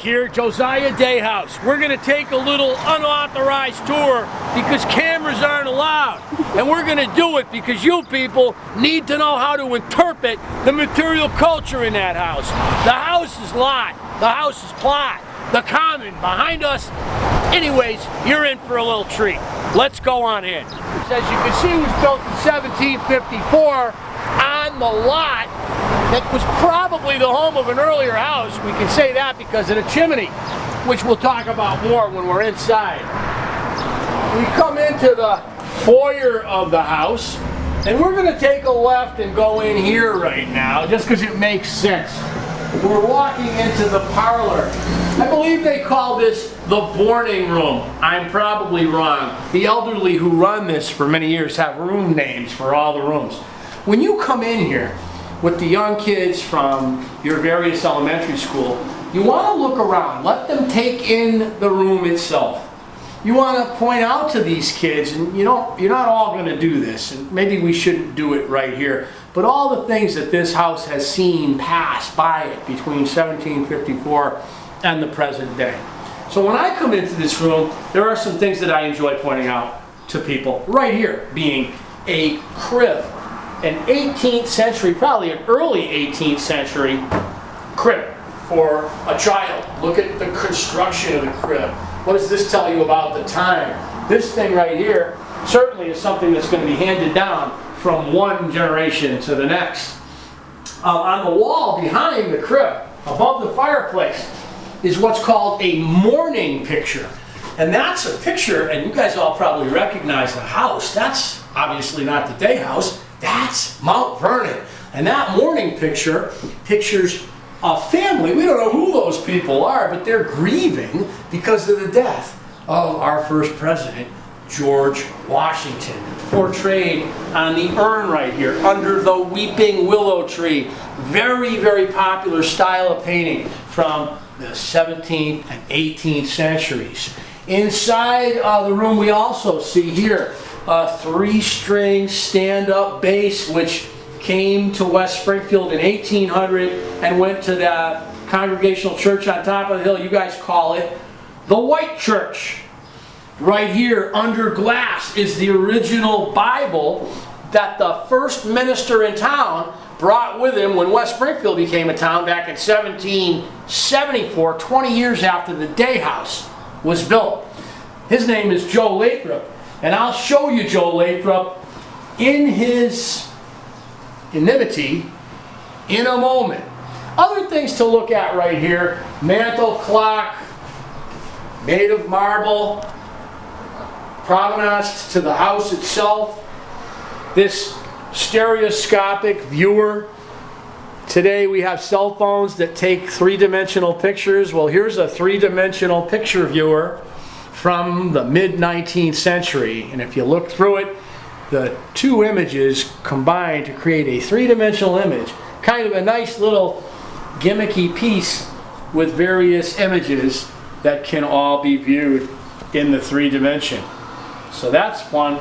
here, Josiah Day House. We're going to take a little unauthorized tour because cameras aren't allowed. And we're going to do it because you people need to know how to interpret the material culture in that house. The house is lot, the house is plot, the common behind us. Anyways, you're in for a little treat. Let's go on in. As you can see, it was built in 1754 on the lot that was probably the home of an earlier house. We can say that because of the chimney, which we'll talk about more when we're inside. We come into the foyer of the house, and we're going to take a left and go in here right now, just because it makes sense. We're walking into the parlor. I believe they call this the boarding room. I'm probably wrong. The elderly who run this for many years have room names for all the rooms. When you come in here with the young kids from your various elementary school, you want to look around. Let them take in the room itself. You want to point out to these kids, and you're not all going to do this, and maybe we shouldn't do it right here, but all the things that this house has seen pass by it between 1754 and the present day. So when I come into this room, there are some things that I enjoy pointing out to people. Right here being a crib, an 18th century, probably an early 18th century crib for a child. Look at the construction of the crib. What does this tell you about the time? This thing right here certainly is something that's going to be handed down from one generation to the next. On the wall behind the crib, above the fireplace, is what's called a mourning picture. And that's a picture, and you guys all probably recognize the house. That's obviously not the Day House. That's Mount Vernon. And that mourning picture pictures a family. We don't know who those people are, but they're grieving because of the death of our first president, George Washington, portrayed on the urn right here under the weeping willow tree. Very, very popular style of painting from the 17th and 18th centuries. Inside the room we also see here a 3-string stand-up bass which came to West Springfield in 1800 and went to the Congregational Church on top of the hill. You guys call it the White Church. Right here under glass is the original Bible that the first minister in town brought with him when West Springfield became a town back in 1774, 20 years after the Day House was built. His name is Joe Lathrop, and I'll show you Joe Lathrop in his anonymity in a moment. Other things to look at right here: mantle clock made of marble, provenance to the house itself. This stereoscopic viewer. Today we have cell phones that take 3-dimensional pictures. Well, here's a 3-dimensional picture viewer from the mid-19th century, and if you look through it, the two images combine to create a 3-dimensional image. Kind of a nice little gimmicky piece with various images that can all be viewed in the 3-dimension. So that's fun.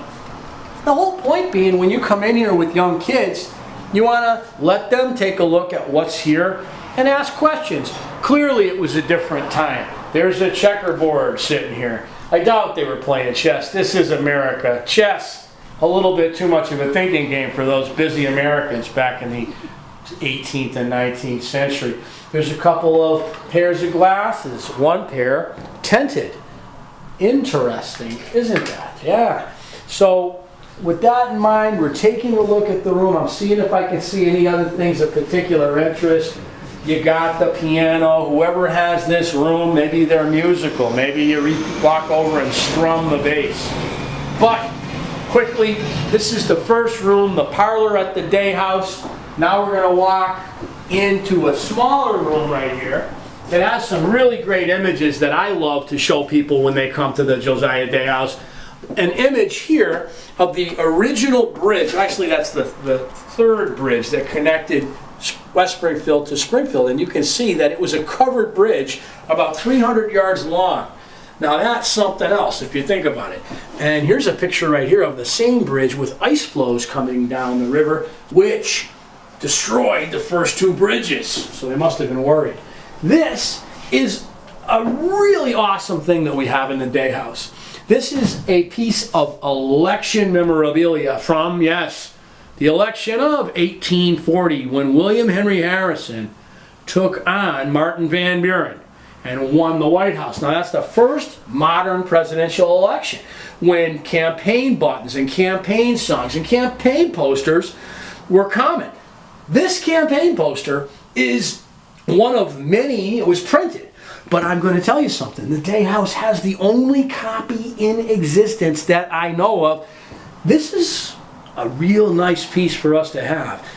The whole point being, when you come in here with young kids, you want to let them take a look at what's here and ask questions. Clearly it was a different time. There's a checkerboard sitting here. I doubt they were playing chess. This is America. Chess, a little bit too much of a thinking game for those busy Americans back in the 18th and 19th century. There's a couple of pairs of glasses. One pair tinted. Interesting, isn't that? Yeah. So with that in mind, we're taking a look at the room. I'm seeing if I can see any other things of particular interest. You got the piano. Whoever has this room, maybe they're musical. Maybe you walk over and strum the bass. But quickly, this is the first room, the parlor at the Day House. Now we're going to walk into a smaller room right here. It has some really great images that I love to show people when they come to the Josiah Day House. An image here of the original bridge. Actually, that's the third bridge that connected West Springfield to Springfield. And you can see that it was a covered bridge about 300 yards long. Now that's something else if you think about it. And here's a picture right here of the same bridge with ice flows coming down the river, which destroyed the first two bridges. So they must have been worried. This is a really awesome thing that we have in the Day House. This is a piece of election memorabilia from, yes, the election of 1840, when William Henry Harrison took on Martin Van Buren and won the White House. Now that's the first modern presidential election when campaign buttons and campaign songs and campaign posters were common. This campaign poster is one of many. It was printed, but I'm going to tell you something. The Day House has the only copy in existence that I know of. This is a real nice piece for us to have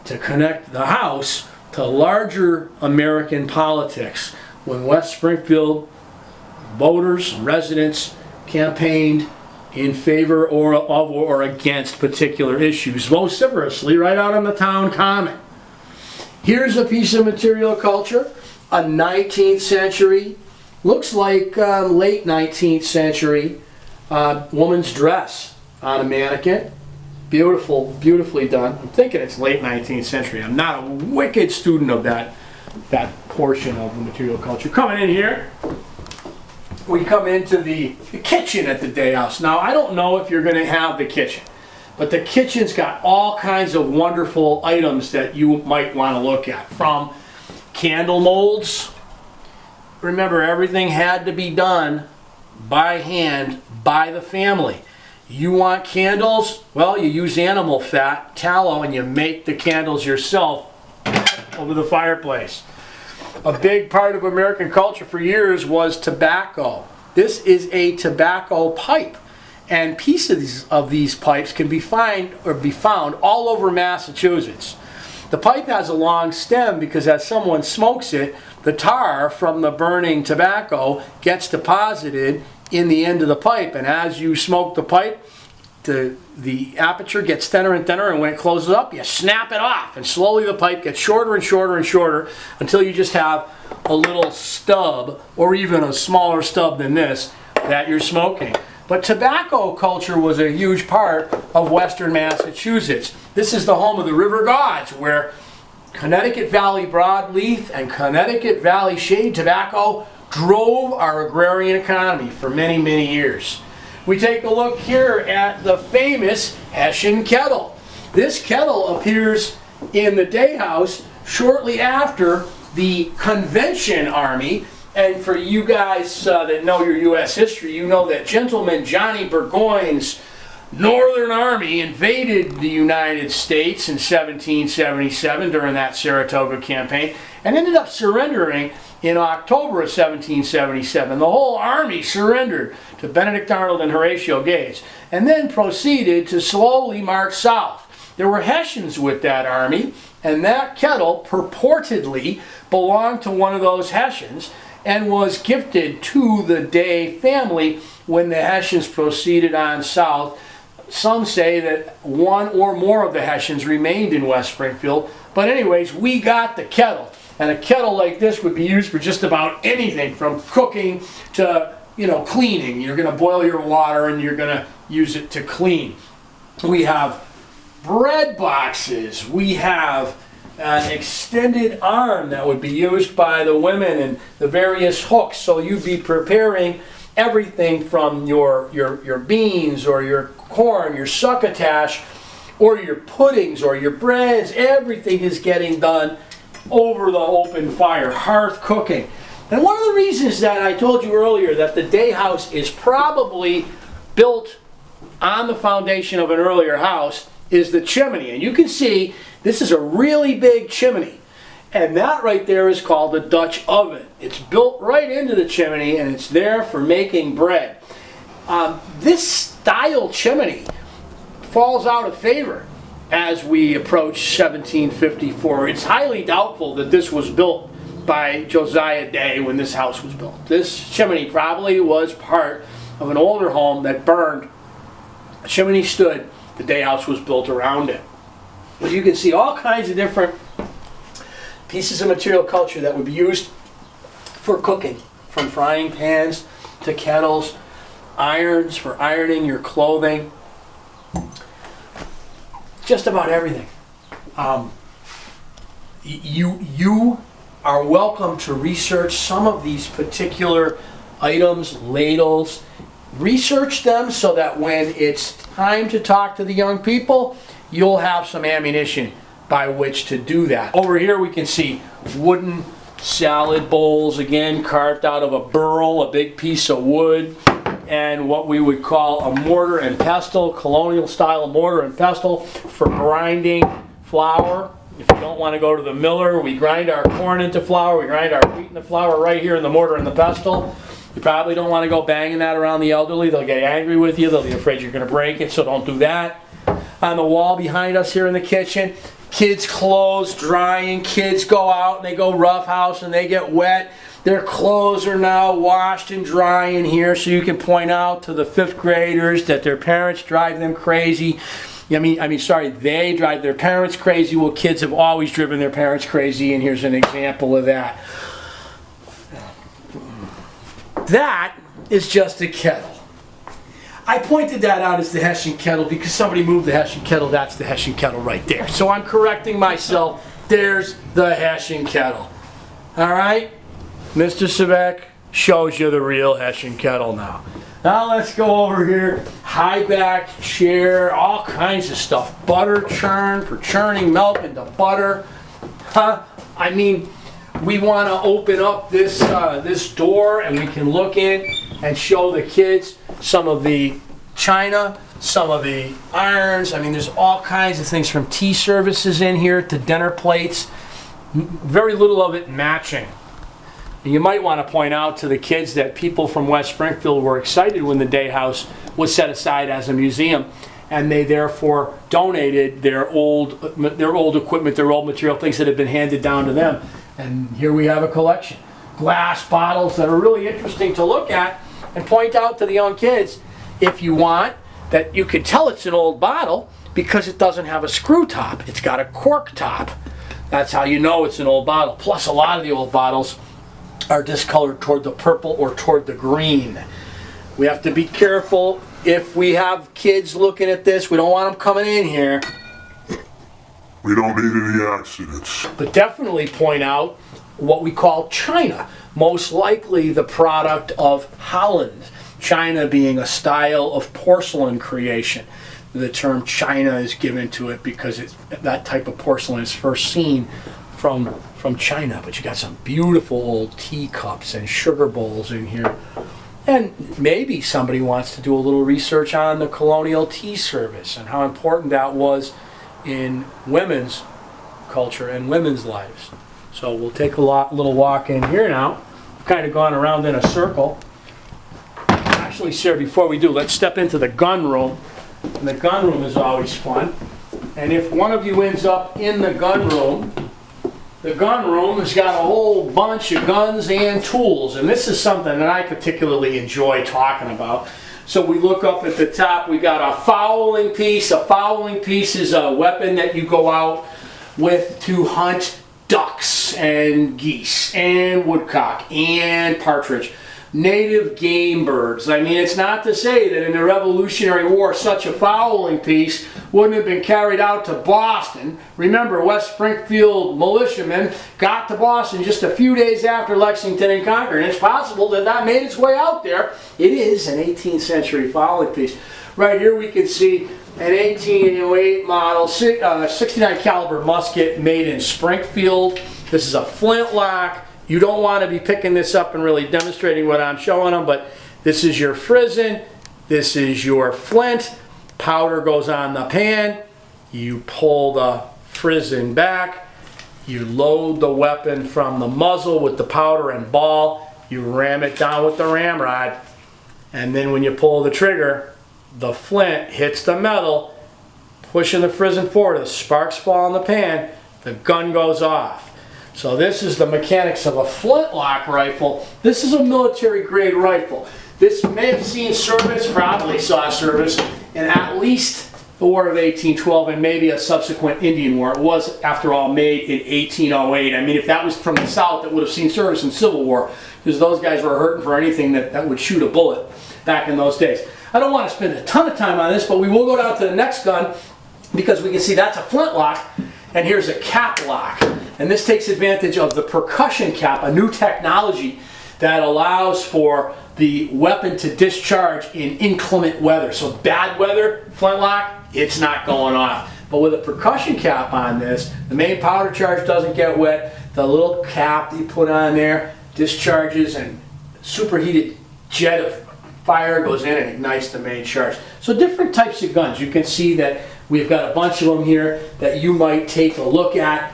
to connect the House to larger American politics when West Springfield voters, residents campaigned in favor or against particular issues vociferously right out on the town common. Here's a piece of material culture, a 19th century, looks like late 19th century woman's dress on a mannequin. Beautiful, beautifully done. I'm thinking it's late 19th century. I'm not a wicked student of that portion of the material culture. Coming in here, we come into the kitchen at the Day House. Now, I don't know if you're going to have the kitchen, but the kitchen's got all kinds of wonderful items that you might want to look at. From candle molds. Remember, everything had to be done by hand by the family. You want candles? Well, you use animal fat, tallow, and you make the candles yourself over the fireplace. A big part of American culture for years was tobacco. This is a tobacco pipe, and pieces of these pipes can be found all over Massachusetts. The pipe has a long stem because as someone smokes it, the tar from the burning tobacco gets deposited in the end of the pipe, and as you smoke the pipe, the aperture gets thinner and thinner, and when it closes up, you snap it off, and slowly the pipe gets shorter and shorter and shorter until you just have a little stub, or even a smaller stub than this, that you're smoking. But tobacco culture was a huge part of Western Massachusetts. This is the home of the river gods, where Connecticut Valley broadleaf and Connecticut Valley shade tobacco drove our agrarian economy for many, many years. We take a look here at the famous Hessian kettle. This kettle appears in the Day House shortly after the Convention Army. And for you guys that know your U.S. history, you know that Gentleman Johnny Burgoyne's Northern Army invaded the United States in 1777 during that Saratoga campaign and ended up surrendering in October of 1777. The whole army surrendered to Benedict Arnold and Horatio Gates and then proceeded to slowly march south. There were Hessians with that army, and that kettle purportedly belonged to one of those Hessians and was gifted to the Day family when the Hessians proceeded on south. Some say that one or more of the Hessians remained in West Springfield, but anyways, we got the kettle. And a kettle like this would be used for just about anything from cooking to, cleaning. You're going to boil your water and you're going to use it to clean. We have bread boxes. We have an extended arm that would be used by the women and the various hooks. So you'd be preparing everything from your beans or your corn, your succotash, or your puddings or your breads. Everything is getting done over the open fire, hearth cooking. And one of the reasons that I told you earlier that the Day House is probably built on the foundation of an earlier house is the chimney. And you can see this is a really big chimney. And that right there is called a Dutch oven. It's built right into the chimney and it's there for making bread. This style chimney falls out of favor as we approach 1754. It's highly doubtful that this was built by Josiah Day when this house was built. This chimney probably was part of an older home that burned. The chimney stood, the Day House was built around it. But you can see all kinds of different pieces of material culture that would be used for cooking, from frying pans to kettles, irons for ironing your clothing, just about everything. You are welcome to research some of these particular items, ladles. Research them so that when it's time to talk to the young people, you'll have some ammunition by which to do that. Over here we can see wooden salad bowls, again carved out of a burl, a big piece of wood, and what we would call a mortar and pestle, colonial style mortar and pestle for grinding flour. If you don't want to go to the miller, we grind our corn into flour, we grind our wheat into flour right here in the mortar and the pestle. You probably don't want to go banging that around the elderly. They'll get angry with you. They'll be afraid you're going to break it, so don't do that. On the wall behind us here in the kitchen, kids' clothes drying. Kids go out and they go roughhouse and they get wet. Their clothes are now washed and drying here, so you can point out to the 5th graders that their parents drive them crazy. They drive their parents crazy. Well, kids have always driven their parents crazy, and here's an example of that. That is just a kettle. I pointed that out as the Hessian kettle because somebody moved the Hessian kettle. That's the Hessian kettle right there. So I'm correcting myself. There's the Hessian kettle. All right? Mr. Svec shows you the real Hessian kettle now. Now let's go over here. High-backed chair, all kinds of stuff. Butter churn for churning milk into butter. We want to open up this door and we can look in and show the kids some of the china, some of the irons. There's all kinds of things from tea services in here to dinner plates. Very little of it matching. You might want to point out to the kids that people from West Springfield were excited when the Day House was set aside as a museum, and they therefore donated their old equipment, their old material, things that had been handed down to them. And here we have a collection. Glass bottles that are really interesting to look at and point out to the young kids, if you want, that you can tell it's an old bottle because it doesn't have a screw top. It's got a cork top. That's how you know it's an old bottle. Plus, a lot of the old bottles are discolored toward the purple or toward the green. We have to be careful if we have kids looking at this. We don't want them coming in here. We don't need any accidents. But definitely point out what we call china, most likely the product of Holland. China being a style of porcelain creation. The term china is given to it because that type of porcelain is first seen from China. But you got some beautiful old teacups and sugar bowls in here. And maybe somebody wants to do a little research on the colonial tea service and how important that was in women's culture and women's lives. So we'll take a little walk in here now. We've kind of gone around in a circle. Actually, sir, before we do, let's step into the gun room. And the gun room is always fun. And if one of you ends up in the gun room has got a whole bunch of guns and tools. And this is something that I particularly enjoy talking about. So we look up at the top, we got a fowling piece. A fowling piece is a weapon that you go out with to hunt ducks and geese and woodcock and partridge. Native game birds. It's not to say that in the Revolutionary War such a fowling piece wouldn't have been carried out to Boston. Remember, West Springfield militiamen got to Boston just a few days after Lexington and Concord, and it's possible that that made its way out there. It is an 18th century fowling piece. Right here we can see an 1808 model 69 caliber musket made in Springfield. This is a flintlock. You don't want to be picking this up and really demonstrating what I'm showing them, but this is your frizzen, this is your flint, powder goes on the pan, you pull the frizzen back, you load the weapon from the muzzle with the powder and ball, you ram it down with the ramrod, and then when you pull the trigger, the flint hits the metal, pushing the frizzen forward, the sparks fall in the pan, the gun goes off. So this is the mechanics of a flintlock rifle. This is a military grade rifle. This may have seen service, probably saw service, in at least the War of 1812 and maybe a subsequent Indian War. It was, after all, made in 1808. If that was from the South, it would have seen service in Civil War, because those guys were hurting for anything that would shoot a bullet back in those days. I don't want to spend a ton of time on this, but we will go down to the next gun, because we can see that's a flintlock, and here's a cap lock. And this takes advantage of the percussion cap, a new technology that allows for the weapon to discharge in inclement weather. So bad weather, flintlock, it's not going off. But with a percussion cap on this, the main powder charge doesn't get wet. The little cap that you put on there discharges, and superheated jet of fire goes in and ignites the main charge. So different types of guns. You can see that we've got a bunch of them here that you might take a look at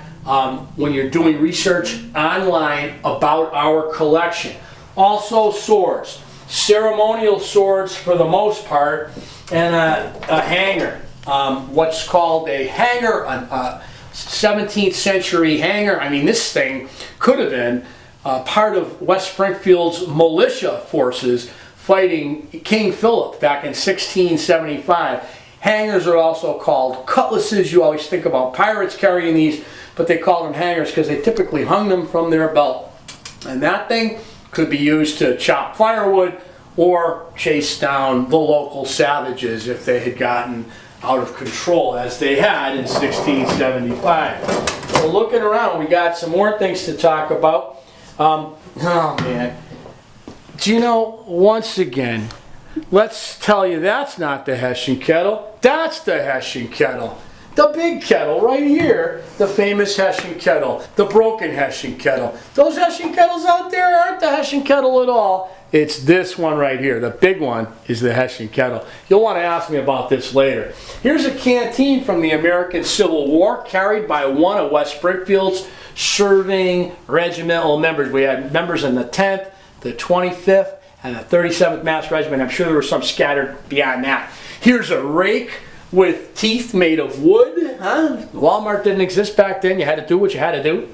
when you're doing research online about our collection. Also swords, ceremonial swords for the most part, and a hanger. What's called a hanger, a 17th century hanger. I mean, this thing could have been part of West Springfield's militia forces fighting King Philip back in 1675. Hangers are also called cutlasses. You always think about pirates carrying these, but they call them hangers because they typically hung them from their belt. And that thing could be used to chop firewood or chase down the local savages if they had gotten out of control, as they had in 1675. So looking around, we got some more things to talk about. Oh man. Do you know, once again, let's tell you that's not the Hessian kettle. That's the Hessian kettle. The big kettle right here, the famous Hessian kettle, the broken Hessian kettle. Those Hessian kettles out there aren't the Hessian kettle at all. It's this one right here. The big one is the Hessian kettle. You'll want to ask me about this later. Here's a canteen from the American Civil War, carried by one of West Springfield's serving regimental members. We had members in the 10th, the 25th, and the 37th Mass Regiment. I'm sure there were some scattered beyond that. Here's a rake with teeth made of wood. Walmart didn't exist back then. You had to do what you had to do.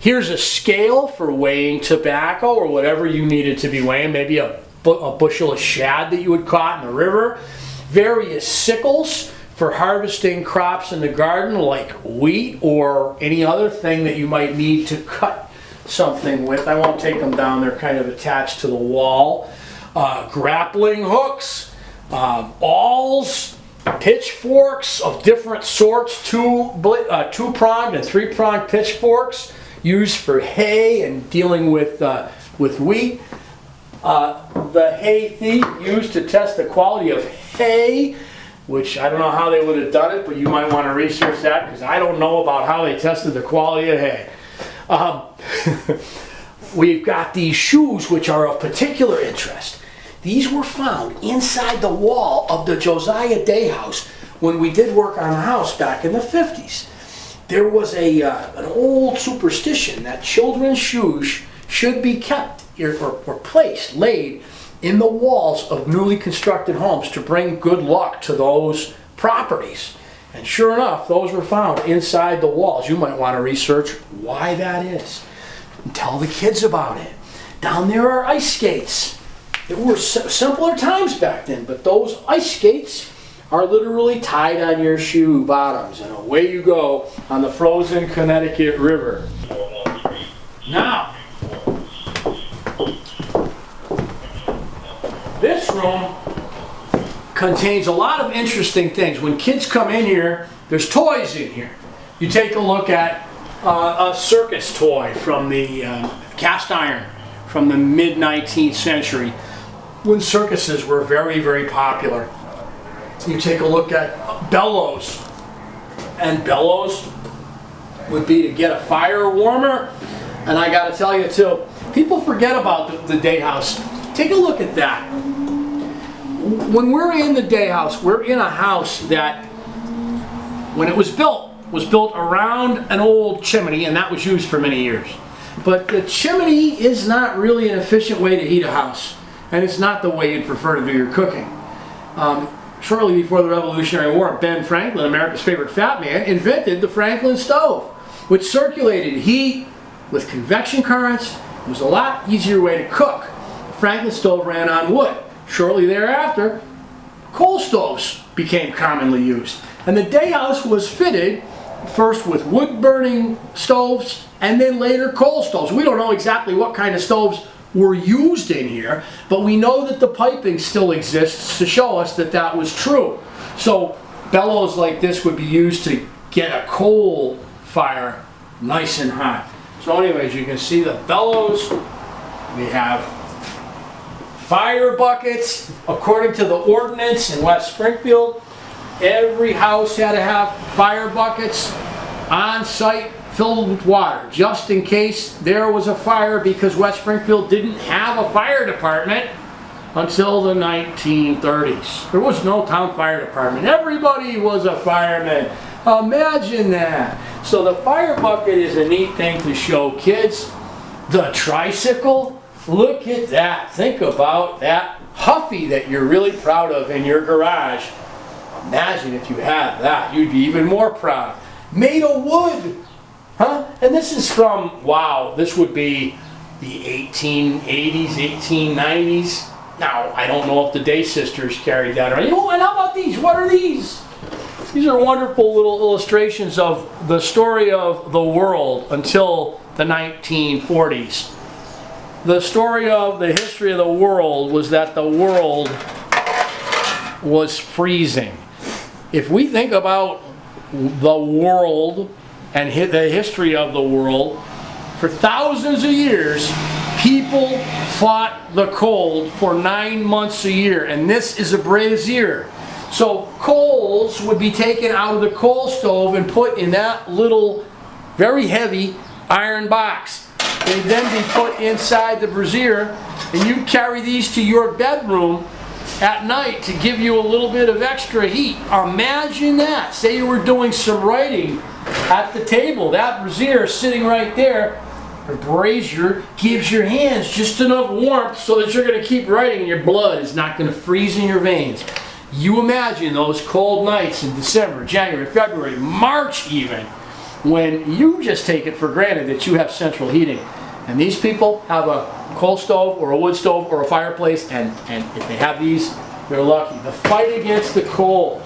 Here's a scale for weighing tobacco or whatever you needed to be weighing. Maybe a bushel of shad that you had caught in the river. Various sickles for harvesting crops in the garden like wheat or any other thing that you might need to cut something with. I won't take them down. They're kind of attached to the wall. Grappling hooks, awls, pitchforks of different sorts, two-pronged and three-pronged pitchforks used for hay and dealing with wheat. The hay thief used to test the quality of hay, which I don't know how they would have done it, but you might want to research that because I don't know about how they tested the quality of hay. We've got these shoes which are of particular interest. These were found inside the wall of the Josiah Day House when we did work on the house back in the 50s. There was an old superstition that children's shoes should be kept or placed, laid in the walls of newly constructed homes to bring good luck to those properties. And sure enough, those were found inside the walls. You might want to research why that is. And tell the kids about it. Down there are ice skates. There were simpler times back then, but those ice skates are literally tied on your shoe bottoms, and away you go on the frozen Connecticut River. Now, this room contains a lot of interesting things. When kids come in here, there's toys in here. You take a look at a circus toy from the cast iron from the mid-19th century, when circuses were very, very popular. You take a look at bellows, and bellows would be to get a fire warmer. And I got to tell you too, people forget about the Day House. Take a look at that. When we're in the Day House, we're in a house that, when it was built around an old chimney, and that was used for many years. But the chimney is not really an efficient way to heat a house, and it's not the way you'd prefer to do your cooking. Shortly before the Revolutionary War, Ben Franklin, America's favorite fat man, invented the Franklin stove, which circulated heat with convection currents. It was a lot easier way to cook. The Franklin stove ran on wood. Shortly thereafter, coal stoves became commonly used. And the Day House was fitted first with wood-burning stoves and then later coal stoves. We don't know exactly what kind of stoves were used in here, but we know that the piping still exists to show us that that was true. So bellows like this would be used to get a coal fire nice and hot. So anyways, you can see the bellows. We have fire buckets. According to the ordinance in West Springfield, every house had to have fire buckets on site filled with water, just in case there was a fire, because West Springfield didn't have a fire department until the 1930s. There was no town fire department. Everybody was a fireman. Imagine that. So the fire bucket is a neat thing to show kids. The tricycle, look at that. Think about that Huffy that you're really proud of in your garage. Imagine if you had that. You'd be even more proud. Made of wood. Huh? And this is from, wow, this would be the 1880s, 1890s. Now, I don't know if the Day Sisters carried that around. You know, and how about these? What are these? These are wonderful little illustrations of the story of the world until the 1940s. The story of the history of the world was that the world was freezing. If we think about the world and the history of the world, for thousands of years, people fought the cold for 9 months a year, and this is a brazier. So coals would be taken out of the coal stove and put in that little, very heavy iron box. They'd then be put inside the brazier, and you'd carry these to your bedroom at night to give you a little bit of extra heat. Imagine that. Say you were doing some writing at the table. That brazier sitting right there, a brazier, gives your hands just enough warmth so that you're going to keep writing and your blood is not going to freeze in your veins. You imagine those cold nights in December, January, February, March even, when you just take it for granted that you have central heating. And these people have a coal stove or a wood stove or a fireplace, and if they have these, they're lucky. The fight against the cold.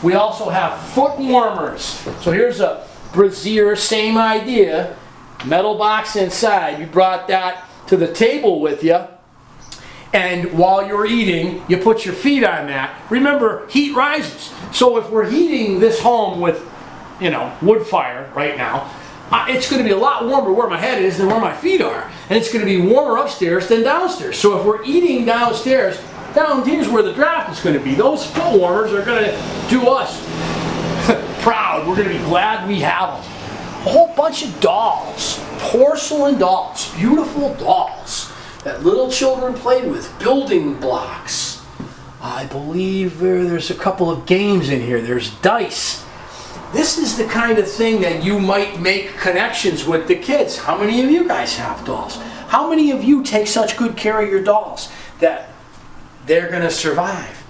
We also have foot warmers. So here's a brazier, same idea, metal box inside. You brought that to the table with you, and while you're eating, you put your feet on that. Remember, heat rises. So if we're heating this home with, wood fire right now, it's going to be a lot warmer where my head is than where my feet are. And it's going to be warmer upstairs than downstairs. So if we're eating downstairs, down here's where the draft is going to be. Those foot warmers are going to do us proud. We're going to be glad we have them. A whole bunch of dolls, porcelain dolls, beautiful dolls that little children played with, building blocks. I believe there's a couple of games in here. There's dice. This is the kind of thing that you might make connections with the kids. How many of you guys have dolls? How many of you take such good care of your dolls that they're going to survive?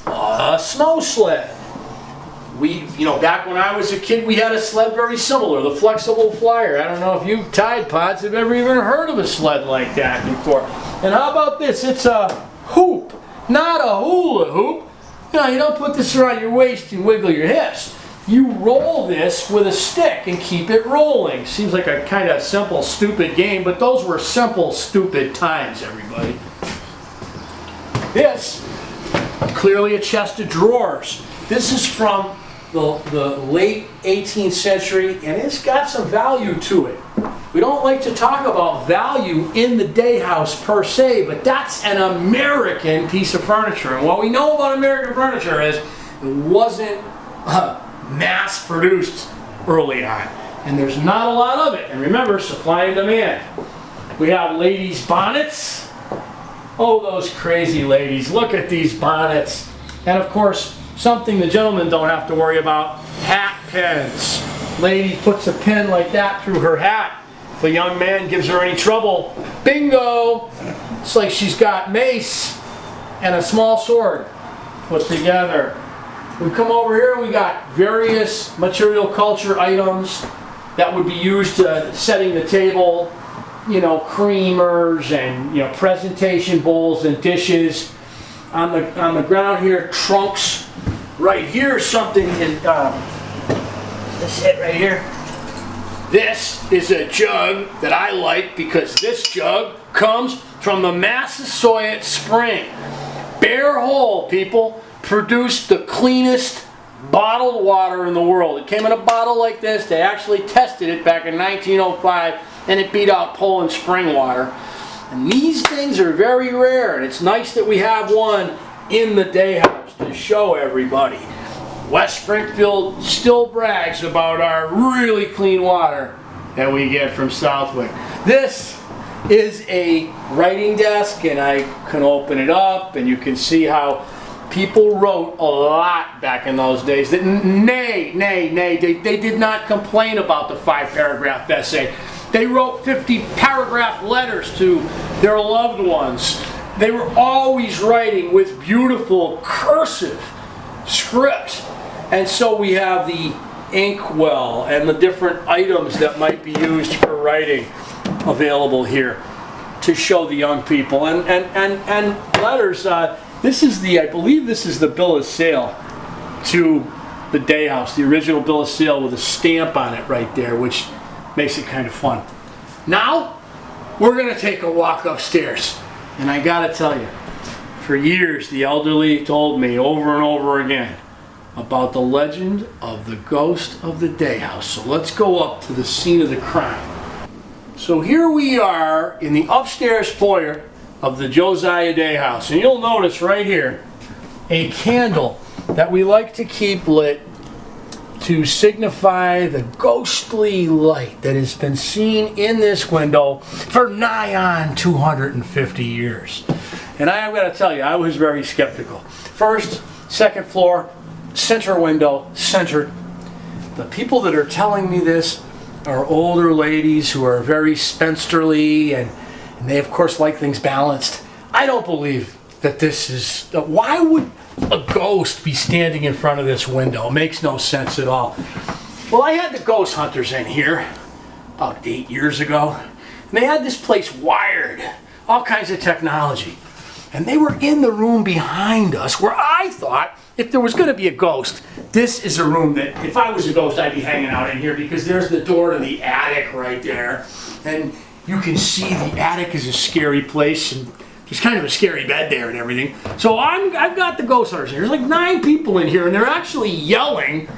A snow sled. Back when I was a kid, we had a sled very similar, the flexible flyer. I don't know if you Tide Pods have ever even heard of a sled like that before. And how about this? It's a hoop, not a hula hoop. You don't put this around your waist and wiggle your hips. You roll this with a stick and keep it rolling. Seems like a kind of simple, stupid game, but those were simple, stupid times, everybody. This, clearly a chest of drawers. This is from the late 18th century, and it's got some value to it. We don't like to talk about value in the Day House per se, but that's an American piece of furniture. And what we know about American furniture is it wasn't mass produced early on. And there's not a lot of it. And remember, supply and demand. We have ladies' bonnets. Oh, those crazy ladies. Look at these bonnets. And of course, something the gentlemen don't have to worry about, hat pins. Lady puts a pin like that through her hat. If a young man gives her any trouble, bingo! It's like she's got mace and a small sword put together. We come over here, we got various material culture items that would be used to setting the table, creamers and presentation bowls and dishes. On the ground here, trunks. Right here, something in this it right here. This is a jug that I like because this jug comes from the Massasoit Spring. Bear Hole, people, produced the cleanest bottled water in the world. It came in a bottle like this. They actually tested it back in 1905, and it beat out Poland spring water. And these things are very rare, and it's nice that we have one in the Day House to show everybody. West Springfield still brags about our really clean water that we get from Southwick. This is a writing desk, and I can open it up, and you can see how people wrote a lot back in those days. They did not complain about the 5-paragraph essay. They wrote 50-paragraph letters to their loved ones. They were always writing with beautiful cursive script. And so we have the inkwell and the different items that might be used for writing available here to show the young people. And letters, this is I believe this is the bill of sale to the Day House, the original bill of sale with a stamp on it right there, which makes it kind of fun. Now, we're going to take a walk upstairs. And I got to tell you, for years the elderly told me over and over again about the legend of the ghost of the Day House. So let's go up to the scene of the crime. So here we are in the upstairs foyer of the Josiah Day House. And you'll notice right here a candle that we like to keep lit to signify the ghostly light that has been seen in this window for nigh on 250 years. And I've got to tell you, I was very skeptical. First, second floor, center window, centered. The people that are telling me this are older ladies who are very spinsterly, and they of course like things balanced. I don't believe that this is, why would a ghost be standing in front of this window? It makes no sense at all. Well, I had the ghost hunters in here about 8 years ago, and they had this place wired, all kinds of technology. And they were in the room behind us where I thought if there was going to be a ghost, this is a room that if I was a ghost, I'd be hanging out in here, because there's the door to the attic right there. And you can see the attic is a scary place, and there's kind of a scary bed there and everything. So I've got the ghost hunters here. There's like 9 people in here, and they're actually yelling,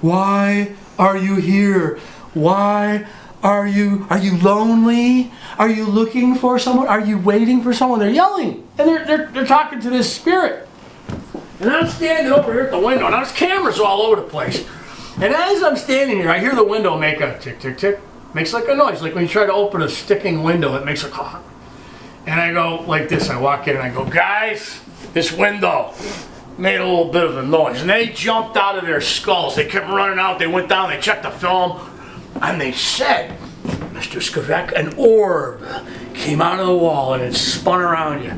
"Why are you here? Why are you lonely? Are you looking for someone? Are you waiting for someone?" They're yelling, and they're talking to this spirit. And I'm standing over here at the window. Now there's cameras all over the place. And as I'm standing here, I hear the window make a tick, tick, tick. Makes like a noise, like when you try to open a sticking window, it makes a clack. And I go like this, I walk in and I go, "Guys, this window made a little bit of a noise." And they jumped out of their skulls. They kept running out. They went down, they checked the film, and they said, "Mr. Svec, an orb came out of the wall and it spun around you."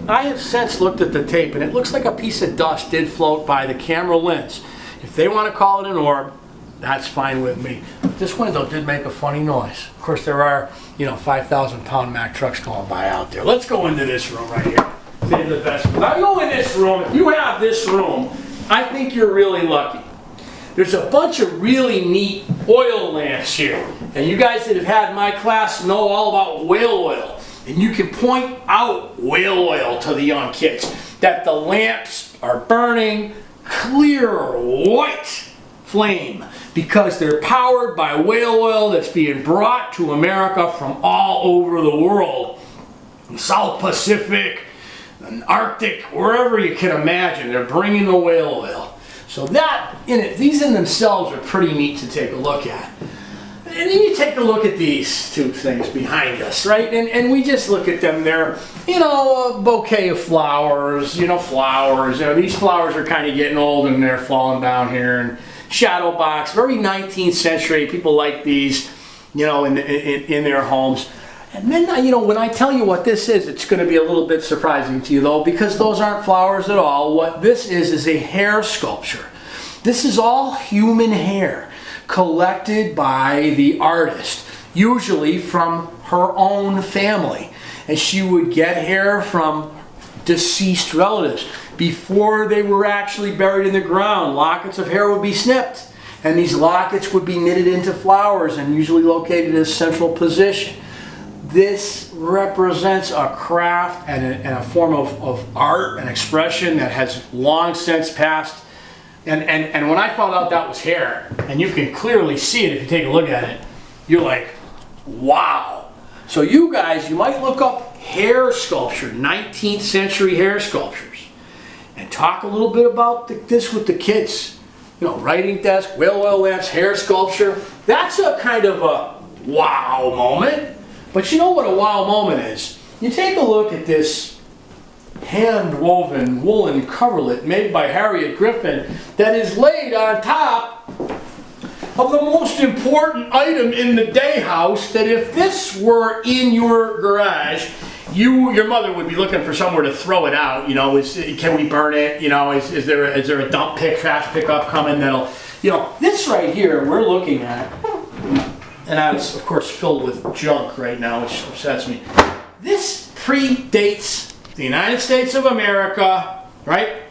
I have since looked at the tape, and it looks like a piece of dust did float by the camera lens. If they want to call it an orb, that's fine with me. But this window did make a funny noise. Of course, there are, 5,000-pound Mack trucks going by out there. Let's go into this room right here. Save the best. When I go in this room, if you have this room, I think you're really lucky. There's a bunch of really neat oil lamps here. And you guys that have had my class know all about whale oil. And you can point out whale oil to the young kids, that the lamps are burning clear white flame because they're powered by whale oil that's being brought to America from all over the world. South Pacific, the Arctic, wherever you can imagine, they're bringing the whale oil. So these in themselves are pretty neat to take a look at. And then you take a look at these 2 things behind us, right? And we just look at them. They're, a bouquet of flowers, flowers. These flowers are kind of getting old and they're falling down here. And shadow box, very 19th century. People like these, in their homes. And then, when I tell you what this is, it's going to be a little bit surprising to you, though, because those aren't flowers at all. What this is a hair sculpture. This is all human hair collected by the artist, usually from her own family. And she would get hair from deceased relatives. Before they were actually buried in the ground, lockets of hair would be snipped. And these lockets would be knitted into flowers and usually located in a central position. This represents a craft and a form of art and expression that has long since passed And when I found out that was hair, and you can clearly see it if you take a look at it, you're like, wow. So you guys, you might look up hair sculpture, 19th century hair sculptures, and talk a little bit about this with the kids. You know, writing desk, whale oil lamps, hair sculpture. That's a kind of a wow moment. But you know what a wow moment is? You take a look at this hand-woven woolen coverlet made by Harriet Griffin that is laid on top of the most important item in the day house, that if this were in your garage, your mother would be looking for somewhere to throw it out. You know, can we burn it? You know, is there a dump trash pickup coming that'll, you know, this right here we're looking at, and it's of course filled with junk right now, which upsets me. This predates the United States of America, right?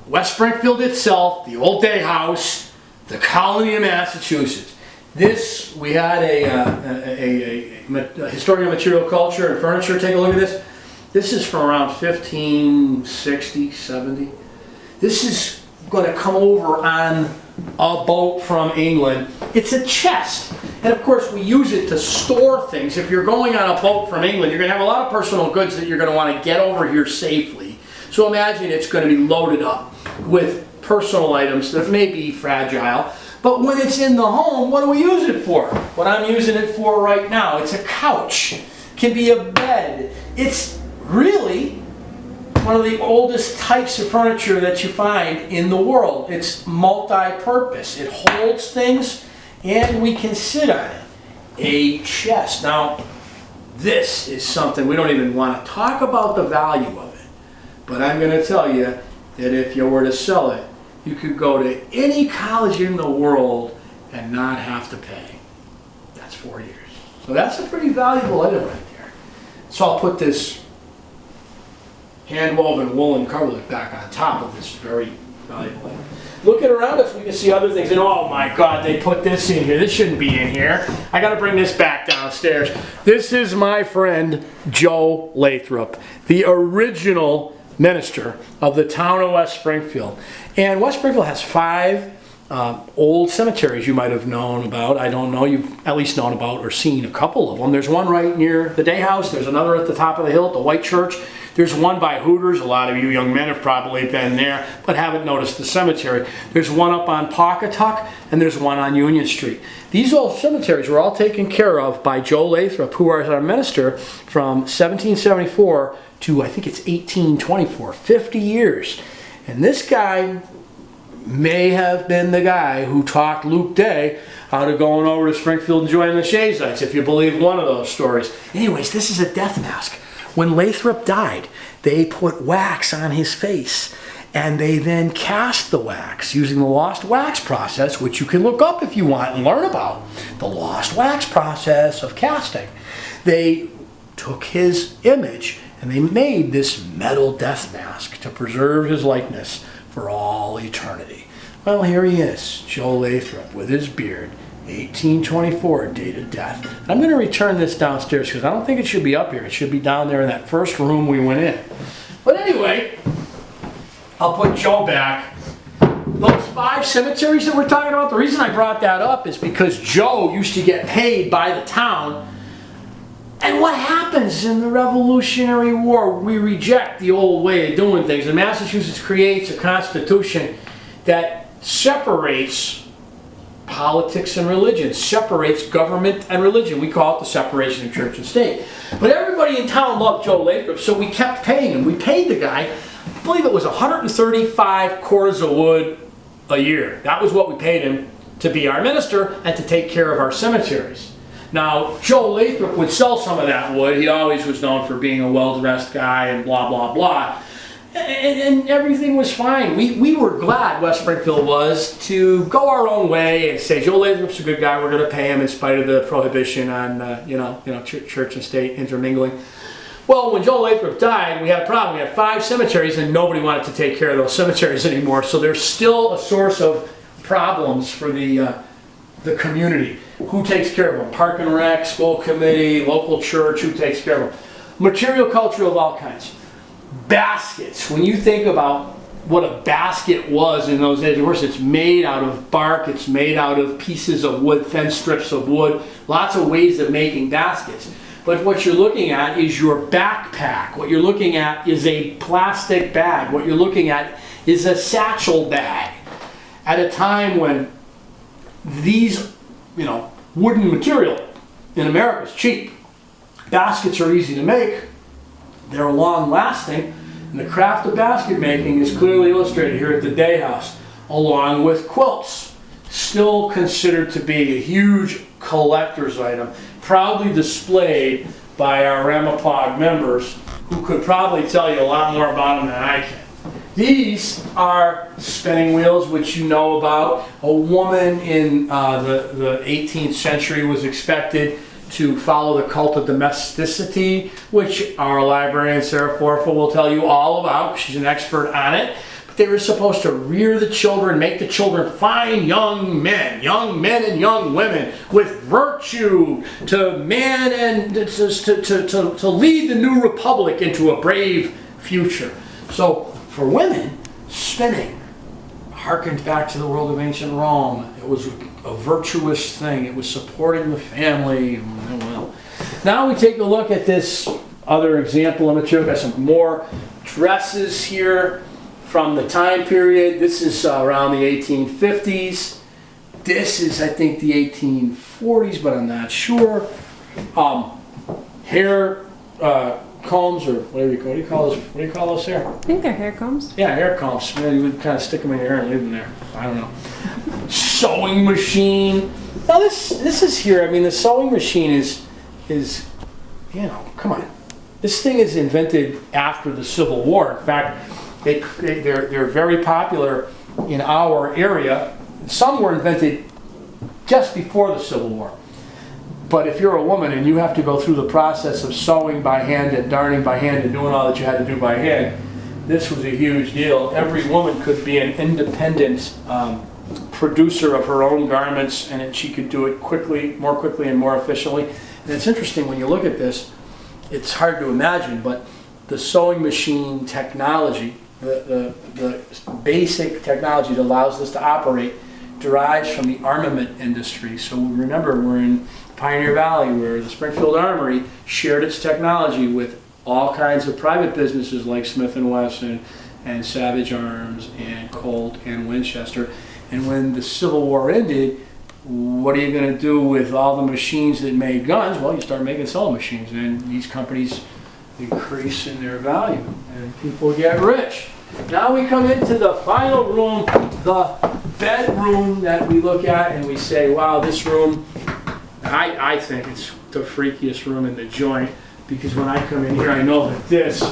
West Springfield itself, the old day house, the colony of Massachusetts. This, we had a historian of material culture and furniture take a look at this. This is from around 1560, 70. This is going to come over on a boat from England. It's a chest. And of course we use it to store things. If you're going on a boat from England, you're going to have a lot of personal goods that you're going to want to get over here safely. So imagine it's going to be loaded up with personal items that may be fragile. But when it's in the home, what do we use it for? What I'm using it for right now, it's a couch. It can be a bed. It's really one of the oldest types of furniture that you find in the world. It's multi-purpose. It holds things and we can sit on it. A chest. Now, this is something we don't even want to talk about the value of it. But I'm going to tell you that if you were to sell it, you could go to any college in the world and not have to pay. That's 4 years. So that's a pretty valuable item right there. So I'll put this hand-woven woolen coverlet back on top of this very valuable item. Looking around us, we can see other things. And oh my God, they put this in here. This shouldn't be in here. I got to bring this back downstairs. This is my friend Joe Lathrop, the original minister of the town of West Springfield. And West Springfield has 5 old cemeteries you might have known about. I don't know, you've at least known about or seen a couple of them. There's one right near the Day House. There's another at the top of the hill at the White Church. There's one by Hooters. A lot of you young men have probably been there, but haven't noticed the cemetery. There's one up on Pawcatuck, and there's one on Union Street. These old cemeteries were all taken care of by Joe Lathrop, who was our minister from 1774 to I think it's 1824, 50 years. And this guy may have been the guy who taught Luke Day how to going over to Springfield and joining the Shayside, if you believe one of those stories. Anyways, this is a death mask. When Lathrop died, they put wax on his face, and they then cast the wax using the lost wax process, which you can look up if you want and learn about. The lost wax process of casting. They took his image and they made this metal death mask to preserve his likeness for all eternity. Well, here he is, Joe Lathrop, with his beard, 1824, date of death. And I'm going to return this downstairs because I don't think it should be up here. It should be down there in that first room we went in. But anyway, I'll put Joe back. Those 5 cemeteries that we're talking about, the reason I brought that up is because Joe used to get paid by the town. And what happens in the Revolutionary War? We reject the old way of doing things. And Massachusetts creates a constitution that separates politics and religion, separates government and religion. We call it the separation of church and state. But everybody in town loved Joe Lathrop, so we kept paying him. We paid the guy, I believe it was 135 cords of wood a year. That was what we paid him to be our minister and to take care of our cemeteries. Now, Joe Lathrop would sell some of that wood. He always was known for being a well-dressed guy and blah, blah, blah. And everything was fine. We were glad, West Springfield was, to go our own way and say, Joe Lathrop's a good guy, we're going to pay him in spite of the prohibition on church and state intermingling. Well, when Joe Lathrop died, we had a problem. We had 5 cemeteries and nobody wanted to take care of those cemeteries anymore. So there's still a source of problems for the community. Who takes care of them? Park and Rec, school committee, local church, who takes care of them? Material culture of all kinds. Baskets. When you think about what a basket was in those days. Of course, it's made out of bark, it's made out of pieces of wood, thin strips of wood, lots of ways of making baskets. But what you're looking at is your backpack. What you're looking at is a plastic bag. What you're looking at is a satchel bag. At a time when these, wooden material in America is cheap. Baskets are easy to make. They're long lasting. And the craft of basket making is clearly illustrated here at the Day House, along with quilts. Still considered to be a huge collector's item, proudly displayed by our Ramapog members, who could probably tell you a lot more about them than I can. These are spinning wheels, which you know about. A woman in the 18th century was expected to follow the cult of domesticity, which our librarian Sarah Forful will tell you all about. She's an expert on it. But they were supposed to rear the children, make the children fine young men and young women with virtue, to man and to lead the new republic into a brave future. So for women, spinning harkened back to the world of ancient Rome. It was a virtuous thing. It was supporting the family. Well, now we take a look at this other example of material. Got some more dresses here from the time period. This is around the 1850s. This is, I think, the 1840s, but I'm not sure. Hair combs, or whatever what do you call those? What do you call those hair? I think they're hair combs. Yeah, hair combs. Man, you would kind of stick them in your hair and leave them there. I don't know. Sewing machine. Now this is here. I mean, the sewing machine is come on. This thing is invented after the Civil War. In fact, they're very popular in our area. Some were invented just before the Civil War. But if you're a woman and you have to go through the process of sewing by hand and darning by hand and doing all that you had to do by hand, this was a huge deal. Every woman could be an independent producer of her own garments, and she could do it more quickly and more efficiently. And it's interesting when you look at this, it's hard to imagine, but the sewing machine technology, the basic technology that allows this to operate, derives from the armament industry. So remember, we're in Pioneer Valley, where the Springfield Armory shared its technology with all kinds of private businesses like Smith & Wesson and Savage Arms and Colt and Winchester. And when the Civil War ended, what are you going to do with all the machines that made guns? Well, you start making sewing machines, and these companies increase in their value, and people get rich. Now we come into the final room, the bedroom that we look at, and we say, wow, this room, I think it's the freakiest room in the joint, because when I come in here, I know that this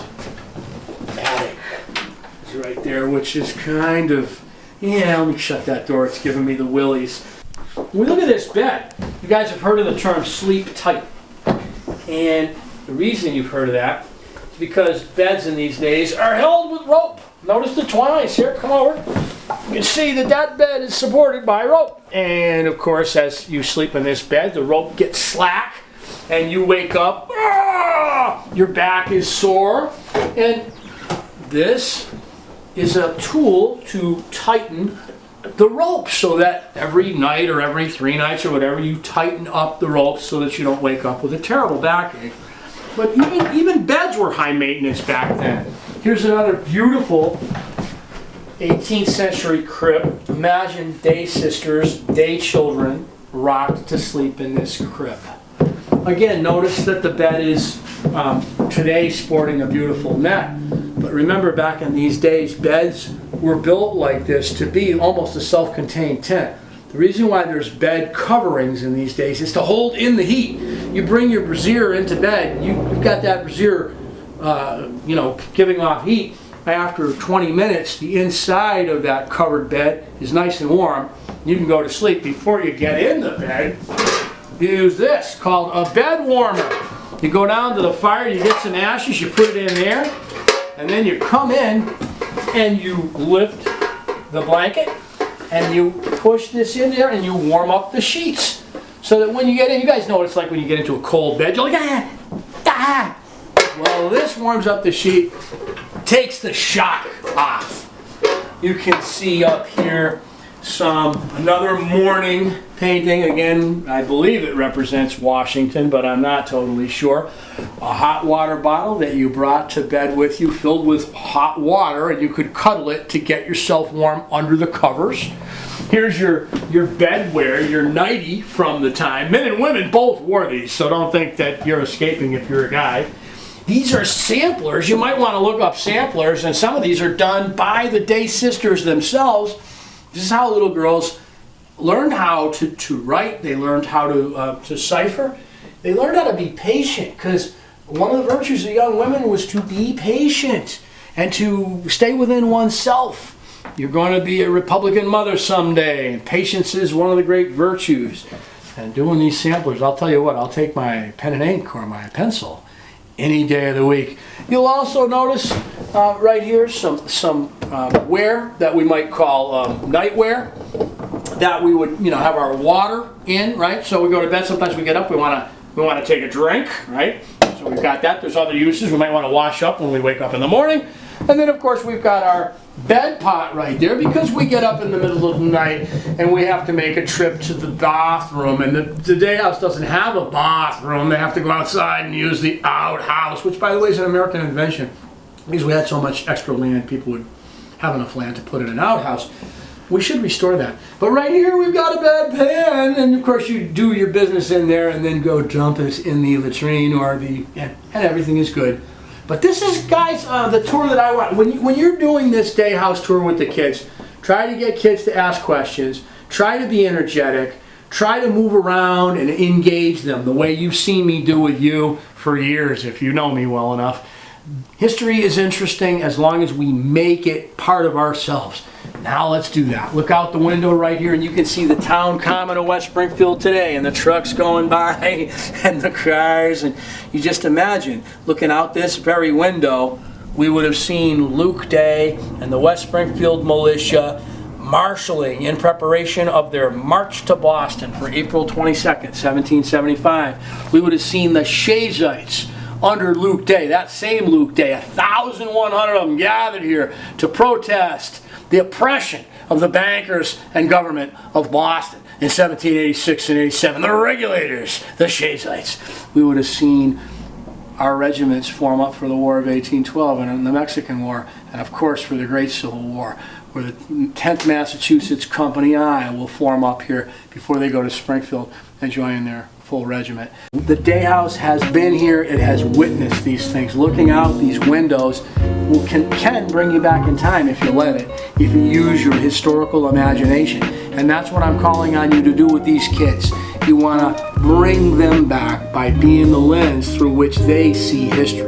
attic is right there, which is kind of, let me shut that door, it's giving me the willies. When we look at this bed, you guys have heard of the term sleep tight. And the reason you've heard of that is because beds in these days are held with rope. Notice the twines here, come over. You can see that bed is supported by rope. And of course, as you sleep in this bed, the rope gets slack and you wake up, your back is sore. And this is a tool to tighten the rope, so that every night or every 3 nights or whatever, you tighten up the rope so that you don't wake up with a terrible backache. But even beds were high maintenance back then. Here's another beautiful 18th century crib. Imagine day sisters, day children rocked to sleep in this crib. Again, notice that the bed is today sporting a beautiful net. But remember, back in these days, beds were built like this to be almost a self-contained tent. The reason why there's bed coverings in these days is to hold in the heat. You bring your brassiere into bed, you've got that brassiere, giving off heat. After 20 minutes, the inside of that covered bed is nice and warm. You can go to sleep. Before you get in the bed, you use this, called a bed warmer. You go down to the fire, you get some ashes, you put it in there, and then you come in and you lift the blanket and you push this in there and you warm up the sheets. So that when you get in, you guys know what it's like when you get into a cold bed. You're like, Well, this warms up the sheet, takes the shock off. You can see up here another morning painting. Again, I believe it represents Washington, but I'm not totally sure. A hot water bottle that you brought to bed with you, filled with hot water, and you could cuddle it to get yourself warm under the covers. Here's your bedwear, your nightie from the time. Men and women both wore these, so don't think that you're escaping if you're a guy. These are samplers. You might want to look up samplers, and some of these are done by the Day sisters themselves. This is how little girls learned how to write. They learned how to cipher. They learned how to be patient, because one of the virtues of young women was to be patient and to stay within oneself. You're going to be a Republican mother someday, and patience is one of the great virtues. And doing these samplers, I'll tell you what, I'll take my pen and ink or my pencil any day of the week. You'll also notice right here some wear that we might call nightwear, that we would have our water in, right? So we go to bed, sometimes we get up, we want to take a drink, right? So we've got that. There's other uses. We might want to wash up when we wake up in the morning. And then of course we've got our bed pot right there, because we get up in the middle of the night and we have to make a trip to the bathroom, and the Day House doesn't have a bathroom. They have to go outside and use the outhouse, which by the way is an American invention, because we had so much extra land, people would have enough land to put in an outhouse. We should restore that. But right here we've got a bedpan, and of course you do your business in there and then go dump it in the latrine and everything is good. But this is, guys, the tour that I want. When you're doing this Day House tour with the kids, try to get kids to ask questions, try to be energetic, try to move around and engage them the way you've seen me do with you for years, if you know me well enough. History is interesting as long as we make it part of ourselves. Now let's do that. Look out the window right here and you can see the town common of West Springfield today, and the trucks going by and the cars, and you just imagine looking out this very window, we would have seen Luke Day and the West Springfield militia marshaling in preparation of their march to Boston for April 22nd, 1775. We would have seen the Shazites under Luke Day, that same Luke Day, 1,100 of them gathered here to protest the oppression of the bankers and government of Boston in 1786 and 87. The regulators, the Shazites. We would have seen our regiments form up for the War of 1812 and the Mexican War, and of course for the Great Civil War, where the 10th Massachusetts Company I will form up here before they go to Springfield and join their full regiment. The Day House has been here. It has witnessed these things. Looking out these windows can bring you back in time if you let it, if you use your historical imagination. And that's what I'm calling on you to do with these kids. You want to bring them back by being the lens through which they see history.